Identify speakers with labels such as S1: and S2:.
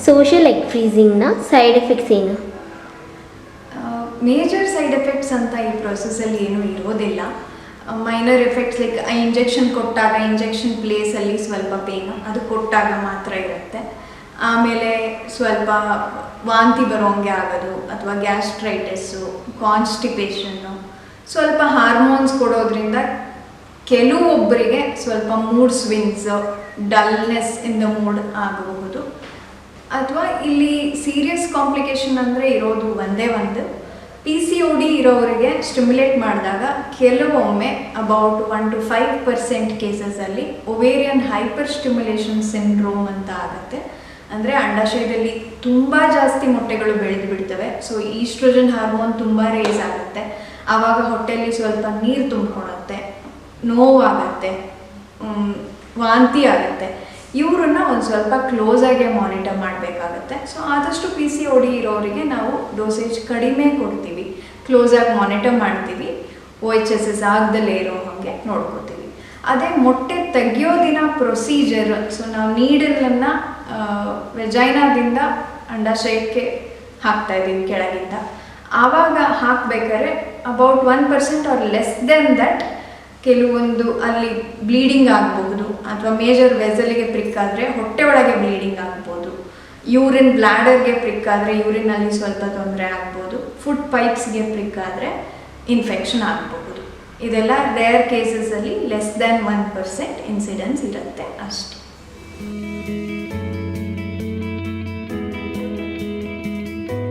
S1: Social egg ಫ್ರೀಸಿಂಗ್ನ side effects ಏನು?
S2: Major side effects ಅಂತ ಈ ಪ್ರೊಸೆಸ್ಸಲ್ಲಿ ಏನೂ ಇರೋದಿಲ್ಲ. ಮೈನರ್ ಎಫೆಕ್ಟ್ಸ್ ಲೈಕ್ ಇಂಜೆಕ್ಷನ್ ಕೊಟ್ಟಾಗ ಇಂಜೆಕ್ಷನ್ ಪ್ಲೇಸಲ್ಲಿ ಸ್ವಲ್ಪ ಪೇನು ಅದು ಕೊಟ್ಟಾಗ ಮಾತ್ರ ಇರುತ್ತೆ. ಆಮೇಲೆ ಸ್ವಲ್ಪ ವಾಂತಿ ಬರೋಂಗೆ ಆಗೋದು ಅಥವಾ ಗ್ಯಾಸ್ಟ್ರೈಟಿಸ್ಸು, ಕಾನ್ಸ್ಟಿಪೇಷನ್ನು, ಸ್ವಲ್ಪ ಹಾರ್ಮೋನ್ಸ್ ಕೊಡೋದ್ರಿಂದ ಕೆಲವೊಬ್ಬರಿಗೆ ಸ್ವಲ್ಪ mood swings, dullness in the mood ಆಗಬಹುದು. ಅಥವಾ ಇಲ್ಲಿ ಸೀರಿಯಸ್ ಕಾಂಪ್ಲಿಕೇಶನ್ ಅಂದರೆ ಇರೋದು ಒಂದೇ ಒಂದು, PCOD ಇರೋವರಿಗೆ ಸ್ಟಿಮ್ಯುಲೇಟ್ ಮಾಡಿದಾಗ ಕೆಲವೊಮ್ಮೆ ಅಬೌಟ್ 1 to 5% ಕೇಸಸಲ್ಲಿ ಒವೇರಿಯನ್ ಹೈಪರ್ ಸ್ಟಿಮ್ಯುಲೇಷನ್ ಸಿಂಡ್ರೋಮ್ ಅಂತ ಆಗುತ್ತೆ. ಅಂದರೆ ಅಂಡಾಶಯದಲ್ಲಿ ತುಂಬ ಜಾಸ್ತಿ ಮೊಟ್ಟೆಗಳು ಬೆಳೆದು ಬಿಡ್ತವೆ. ಸೊ ಈಸ್ಟ್ರೋಜನ್ ಹಾರ್ಮೋನ್ ತುಂಬ ರೇಸ್ ಆಗುತ್ತೆ. ಆವಾಗ ಹೊಟ್ಟೆಯಲ್ಲಿ ಸ್ವಲ್ಪ ನೀರು ತುಂಬಿಕೊಳ್ಳುತ್ತೆ, ನೋವಾಗತ್ತೆ, ವಾಂತಿ ಆಗುತ್ತೆ. ಇವ್ರನ್ನ ಒಂದು ಸ್ವಲ್ಪ ಕ್ಲೋಸಾಗೆ ಮಾನಿಟರ್ ಮಾಡಬೇಕಾಗತ್ತೆ. ಸೊ ಆದಷ್ಟು PCOD ಇರೋರಿಗೆ ನಾವು ಡೋಸೇಜ್ ಕಡಿಮೆ ಕೊಡ್ತೀವಿ, ಕ್ಲೋಸಾಗಿ ಮಾನಿಟರ್ ಮಾಡ್ತೀವಿ, OHSS ಆಗದಲ್ಲೇ ಇರೋ ಹಾಗೆ ನೋಡ್ಕೋತೀವಿ. ಅದೇ ಮೊಟ್ಟೆ ತೆಗಿಯೋ ದಿನ ಪ್ರೊಸೀಜರ್, ಸೊ ನಾವು ನೀಡಲನ್ನು ವೆಜೈನಾದಿಂದ ಅಂಡಾಶಯಕ್ಕೆ ಹಾಕ್ತಾ ಇದ್ದೀವಿ ಕೆಳಗಿಂದ. ಆವಾಗ ಹಾಕಬೇಕಾದ್ರೆ about 1% or less than that ಕೆಲವೊಂದು ಅಲ್ಲಿ ಬ್ಲೀಡಿಂಗ್ ಆಗಬಹುದು, ಅಥವಾ ಮೇಜರ್ ವೆಸಲ್ಗೆ ಪ್ರಿಕ್ ಆದರೆ ಹೊಟ್ಟೆ ಒಳಗೆ ಬ್ಲೀಡಿಂಗ್ ಆಗ್ಬೋದು, ಯೂರಿನ್ ಬ್ಲ್ಯಾಡರ್ಗೆ ಪ್ರಿಕ್ ಆದರೆ ಯೂರಿನಲ್ಲಿ ಸ್ವಲ್ಪ ತೊಂದರೆ ಆಗ್ಬೋದು, ಫುಡ್ ಪೈಪ್ಸ್ಗೆ ಪ್ರಿಕ್ ಆದರೆ ಇನ್ಫೆಕ್ಷನ್ ಆಗಬಹುದು. ಇದೆಲ್ಲ ರೇರ್ ಕೇಸಸಲ್ಲಿ ಲೆಸ್ ದ್ಯಾನ್ 1% ಇನ್ಸಿಡೆನ್ಸ್ ಇರುತ್ತೆ ಅಷ್ಟೇ.